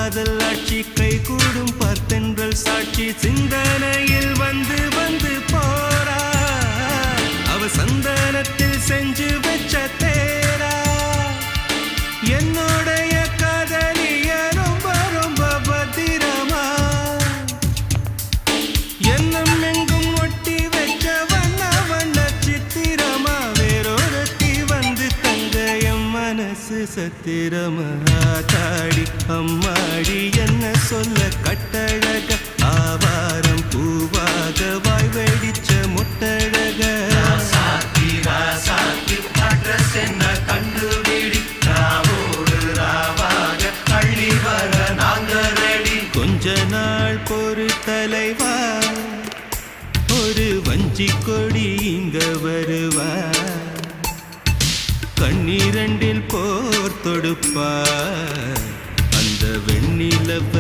காதல் ஆட்சி கை கூடும் பார்த்தென்றல் சாட்சி சிந்தனையில் வந்து வந்து போறா அவ சந்தனத்தில் செஞ்சு வச்ச தேரா என்னுடைய காதலிய ரொம்ப ரொம்ப பத்திரமா என்னும் எங்கும் ஒட்டி வச்ச வண்ண வண்ண சித்திரமா வேறொருத்தி வந்து தங்க என் மனசு சத்திரமா தாடி அம்மாடி என்ன சொல்ல கட்டழக ஆவாரம் பூவாக வாய் வெடிச்ச முட்டழக அட்ரஸ் என்ன கண்டுபிடி ராவோடு ராவாக அள்ளி வர நாங்க ரெடி கொஞ்ச நாள் பொறு தலைவா ஒரு வஞ்சி கொடி இங்க வருவா கண்ணீரண்டில் போர் தொடுப்பா அந்த வெண்ணிலவ